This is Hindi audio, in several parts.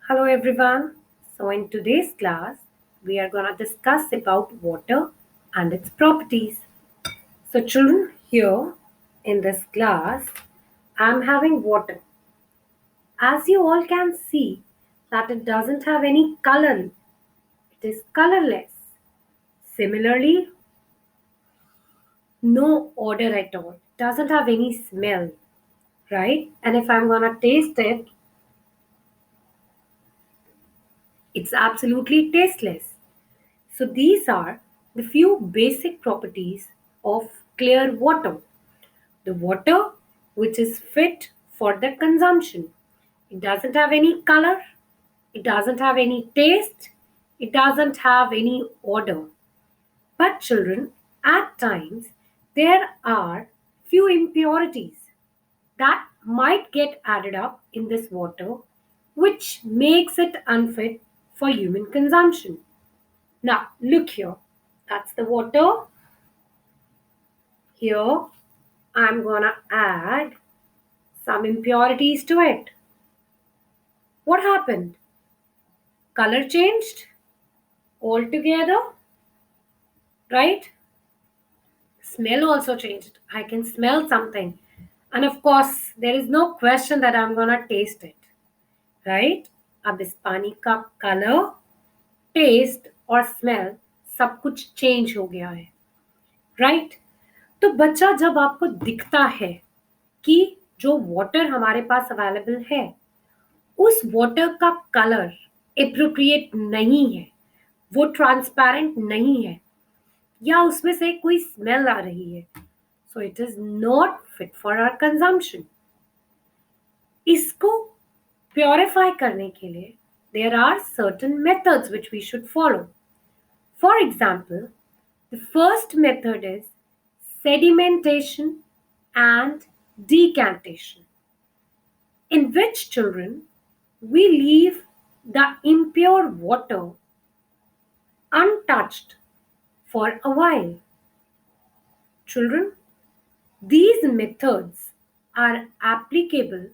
Hello everyone. So in today's class, we are going to discuss about water and its properties. So children, here in this class, I'm having water. As you all can see that it doesn't have any color. It is colorless. Similarly, no odor at all. It doesn't have any smell, right? And if I'm going to taste it, it's absolutely tasteless. So these are the few basic properties of clear water. The water which is fit for the consumption. It doesn't have any color, it doesn't have any taste, it doesn't have any odor. But children, at times there are few impurities that might get added up in this water which makes it unfit for human consumption. Now, look here. That's the water. Here, I'm gonna add some impurities to it. What happened? Color changed altogether, right? Smell also changed. I can smell something. And of course, there is no question that I'm gonna taste it, right? अब इस पानी का कलर, टेस्ट और स्मेल सब कुछ चेंज हो गया है, राइट? तो बच्चा जब आपको दिखता है कि जो वाटर हमारे पास अवेलेबल है उस वाटर का कलर एप्रोप्रिएट नहीं है, वो ट्रांसपेरेंट नहीं है या उसमें से कोई स्मेल आ रही है, so it is not fit for our consumption. इसको प्योरीफाई करने के लिए there are certain methods which we should follow. For example, the first method is sedimentation and decantation, in which children we leave the impure water untouched for a while. Children, these methods are applicable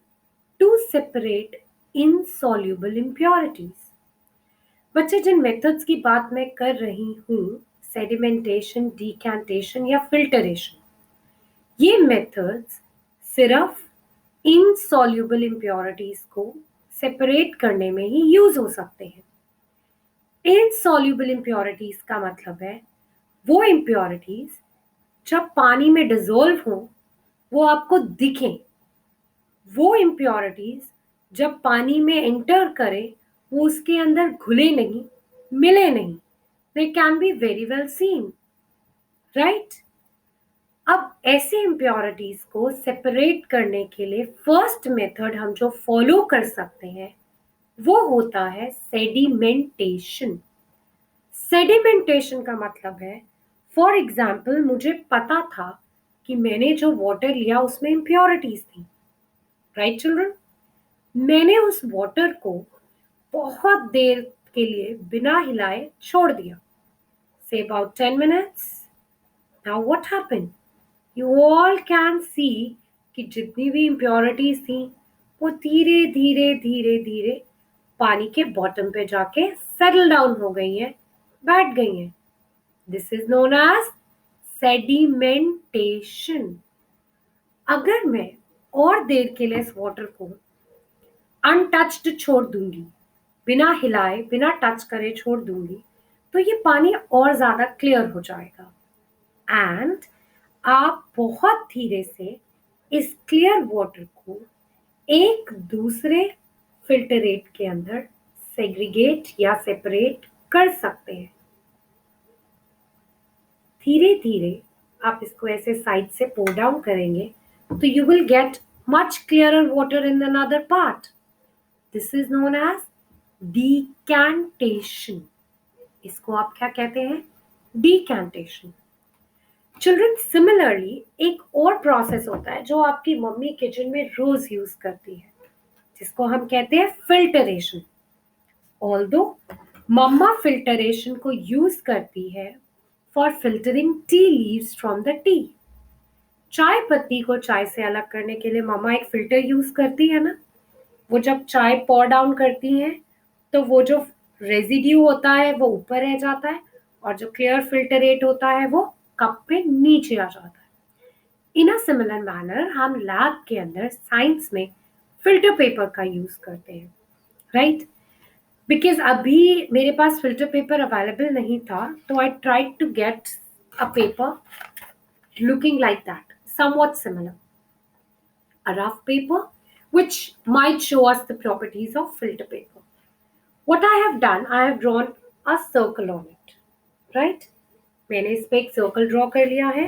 to separate insoluble impurities. बच्चे, जिन मेथड्स की बात मैं कर रही हूँ, सेडिमेंटेशन, डिकैंटेशन या फिल्टरेशन, ये मेथड्स सिर्फ इनसॉल्युबल इम्प्योरिटीज को सेपरेट करने में ही यूज हो सकते हैं. इनसॉल्युबल इम्प्योरिटीज का मतलब है वो इम्प्योरिटीज जब पानी में डिजोल्व हो वो आपको दिखें. वो इम्प्योरिटीज जब पानी में एंटर करे वो उसके अंदर घुले नहीं, मिले नहीं. They can be very well seen, right? अब ऐसे इम्प्योरिटीज को सेपरेट करने के लिए फर्स्ट मेथड हम जो फॉलो कर सकते हैं वो होता है सेडिमेंटेशन. सेडिमेंटेशन का मतलब है, फॉर एग्जाम्पल, मुझे पता था कि मैंने जो वाटर लिया उसमें इम्प्योरिटीज थी, राइट चिल्ड्रन? मैंने उस वाटर को बहुत देर के लिए बिना हिलाए छोड़ दिया, say about 10 minutes. Now what happened? You all can see कि जितनी भी इम्प्योरिटीज थी वो धीरे धीरे धीरे धीरे पानी के बॉटम पे जाके सेटल डाउन हो गई हैं, बैठ गई हैं. This is known as sedimentation. अगर मैं और देर के लिए इस वाटर को अनटच्ड छोड़ दूंगी, बिना हिलाए बिना टच करे छोड़ दूंगी, तो ये पानी और ज्यादा क्लियर हो जाएगा एंड आप बहुत धीरे से इस क्लियर वाटर को एक दूसरे फिल्टरेट के अंदर सेग्रीगेट या सेपरेट कर सकते हैं. धीरे धीरे आप इसको ऐसे साइड से पोर डाउन करेंगे तो you will get much clearer water in another part. This is known as decantation. इसको आप क्या कहते हैं? डिकैंटेशन. चिल्ड्रन, सिमिलरली एक और प्रोसेस होता है जो आपकी मम्मी किचन में रोज यूज करती है, जिसको हम कहते हैं फिल्टरेशन. ऑल्दो मम्मा फिल्टरेशन को यूज करती है for filtering tea leaves from the T. चाय पत्ती को चाय से अलग करने के लिए मम्मा एक फिल्टर यूज करती है ना. वो जब चाय पॉर डाउन करती हैं तो वो जो रेजिड्यू होता है वो ऊपर रह जाता है और जो क्लियर फिल्टरेट होता है वो कप पे नीचे आ जाता है। इन अ सिमिलर मैनर हम लैब के अंदर साइंस में फिल्टर पेपर का यूज करते हैं, राइट? बिकॉज अभी मेरे पास फिल्टर पेपर अवेलेबल नहीं था, तो I tried to get a paper looking like that, somewhat similar, a rough paper which might show us the properties of filter paper. What I have done, I have drawn a circle on it, right? मैंने इस पे एक सर्कल ड्रॉ कर लिया है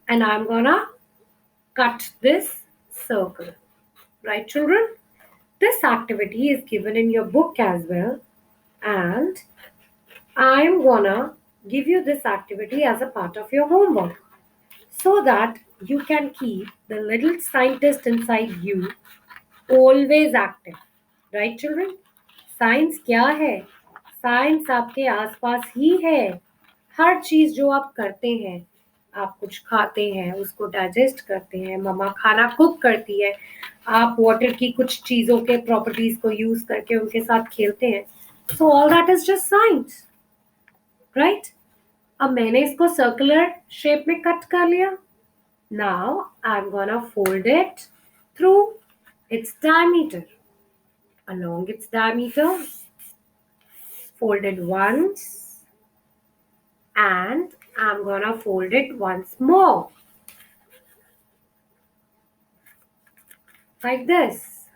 and I'm gonna cut this circle, right children? This activity is given in your book as well, and I'm gonna give you this activity as a part of your homework so that you can keep the little scientist inside you always active, right children? Science क्या है? साइंस आपके आसपास ही है। हर चीज जो आप करते हैं, आप कुछ खाते हैं, उसको डाइजेस्ट करते हैं, मम्मा खाना कुक करती है, आप वाटर की कुछ चीजों के प्रॉपर्टीज को यूज करके उनके साथ खेलते हैं। So all that is just science, right? अब मैंने इसको सर्कुलर शेप में कट कर लिया। Now I'm gonna fold it through its diameter. Along its diameter, fold it once, and I'm gonna fold it once more. Like this.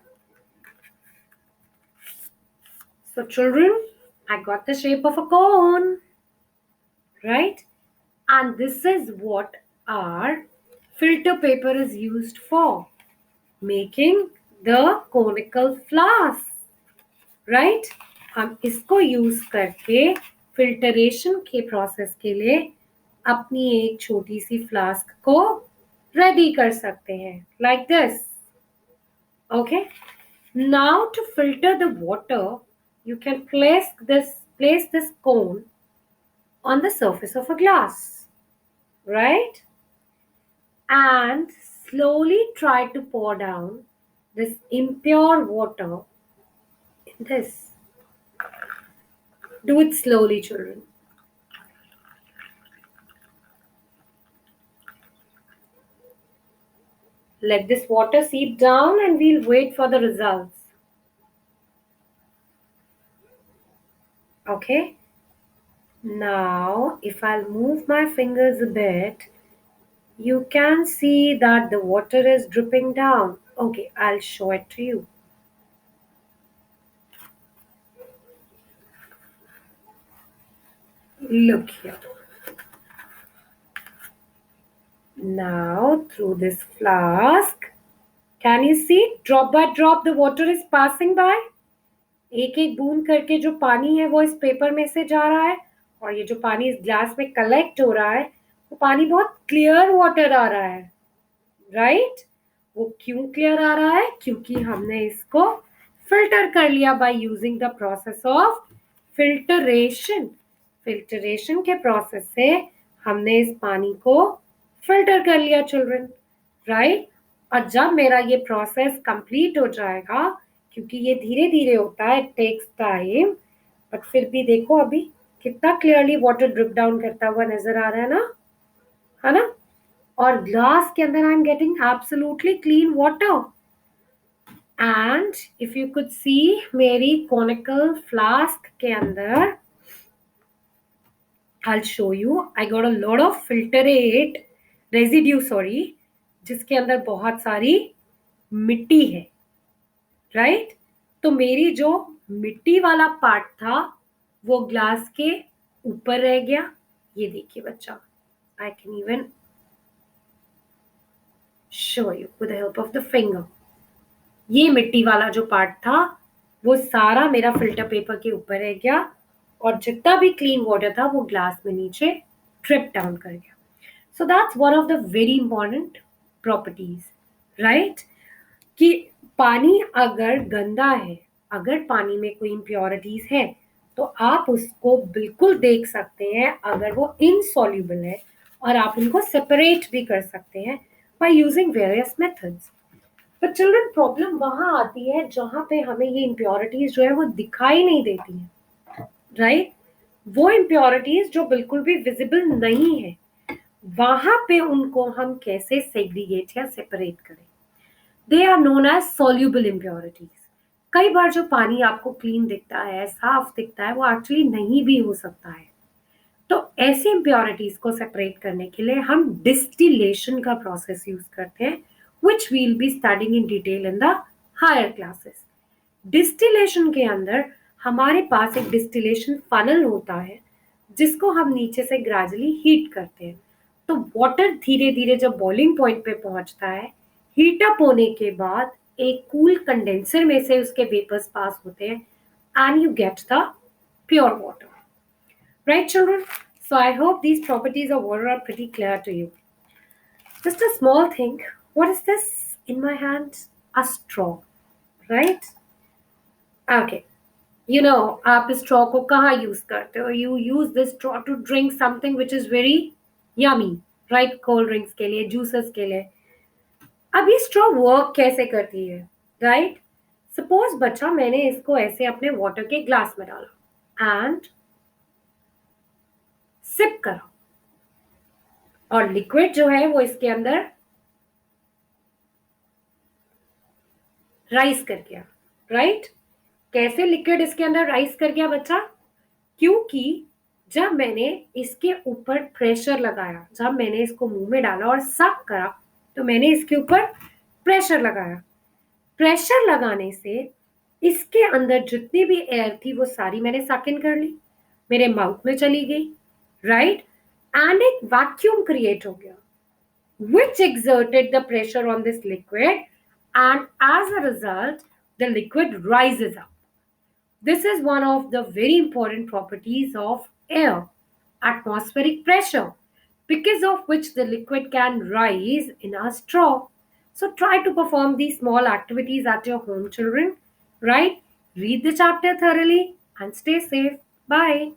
So children, I got the shape of a cone, right? And this is what our filter paper is used for. Making the conical flask, right? हम इसको यूज करके फिल्टरेशन के प्रोसेस के लिए अपनी एक छोटी सी फ्लास्क को रेडी कर सकते हैं, like this. Okay, now to filter the water you can place this cone on the surface of a glass, right? And slowly try to pour down this impure water in this. Do it slowly, children. Let this water seep down and we'll wait for the results. Okay. Now, if I'll move my fingers a bit, you can see that the water is dripping down. Okay, I'll show it to you. Look here. Now, through this flask, can you see drop by drop the water is passing by? एक एक बूंद करके जो पानी है वो इस पेपर में से जा रहा है, और ये जो पानी इस ग्लास में कलेक्ट हो रहा है वो पानी बहुत क्लियर वाटर आ रहा है, राइट? वो क्यों क्लियर आ रहा है? क्योंकि हमने इसको फिल्टर कर लिया by using the process of filtration. Filtration के प्रोसेस से हमने इस पानी को फिल्टर कर लिया चिल्ड्रन, राइट? और जब मेरा ये प्रोसेस कंप्लीट हो जाएगा, क्योंकि ये धीरे धीरे होता है, इट टेक्स टाइम, बट फिर भी देखो अभी कितना क्लियरली वाटर ड्रिप डाउन करता हुआ नजर आ रहा है ना, है ना? और ग्लास के अंदर I am getting absolutely clean water. And if you could see मेरी कोनिकल फ्लास्क के अंदर, I'll show you, I got a lot of filtrate residue, sorry, जिसके अंदर बहुत सारी मिट्टी है, राइट? तो मेरी जो मिट्टी वाला पार्ट था वो ग्लास के ऊपर रह गया। ये देखिए बच्चा, I can even show you with the help of the finger. ये मिट्टी वाला जो पार्ट था वो सारा मेरा फिल्टर पेपर के ऊपर रह गया, और जितना भी क्लीन वाटर था वो ग्लास में नीचे ड्रिप डाउन कर गया। So that's one of the very important properties, right? कि पानी अगर गंदा है, अगर पानी में कोई इम्प्योरिटीज है, तो आप उसको बिल्कुल देख सकते हैं अगर वो इनसॉल्युबल है, और आप उनको सेपरेट भी कर सकते हैं बाय यूजिंग वेरियस मेथड्स। पर चिल्ड्रन प्रॉब्लम वहां आती है जहां पे हमें ये इम्प्योरिटीज जो है वो दिखाई नहीं देती है, राइट? वो इम्प्योरिटीज जो बिल्कुल भी विजिबल नहीं है, वहां पे उनको हम कैसे सेग्रीगेट या सेपरेट करें? They are known as soluble impurities. कई बार जो पानी आपको क्लीन दिखता है, साफ दिखता है, वो एक्चुअली नहीं भी हो सकता है। तो ऐसी इम्प्योरिटीज को सेपरेट करने के लिए हम डिस्टिलेशन का प्रोसेस यूज करते हैं, which will be studying in detail in the higher classes. Distillation के अंदर हमारे पास एक डिस्टिलेशन फनल होता है, जिसको हम नीचे से ग्रेजुअली हीट करते हैं। तो वाटर धीरे धीरे जब बॉइलिंग पॉइंट पे पहुंचता है, हीट अप होने के बाद एक कूल कंडेंसर में से उसके वेपर्स पास होते हैं, and you get the pure water. Right, children? So I hope these properties of water are pretty clear to you. Just a small thing. What is this in my hand? A straw, right? Okay. You know, आप इस straw को कहाँ use करते हो? You use this straw to drink something which is very yummy, right? Cold drinks के लिए, juices के लिए. अब ये straw work कैसे करती है, right? Suppose बच्चा मैंने इसको ऐसे अपने water के ग्लास में डाला and sip करा, और लिक्विड जो है वो इसके अंदर राइस कर गया, राइट? कैसे लिक्विड इसके अंदर राइस कर गया बच्चा? क्योंकि जब मैंने इसके ऊपर प्रेशर लगाया, जब मैंने इसको मुंह में डाला और सक करा, तो मैंने इसके ऊपर प्रेशर लगाया। प्रेशर लगाने से इसके अंदर जितनी भी एयर थी वो सारी मैंने सक इन कर ली, मेरे माउथ में चली गई, राइट? एंड एक वैक्यूम क्रिएट हो गया which exerted the pressure on this liquid, and as a result the liquid rises up. This is one of the very important properties of air, atmospheric pressure, because of which the liquid can rise in a straw. So try to perform these small activities at your home, children, right? Read the chapter thoroughly and stay safe. Bye.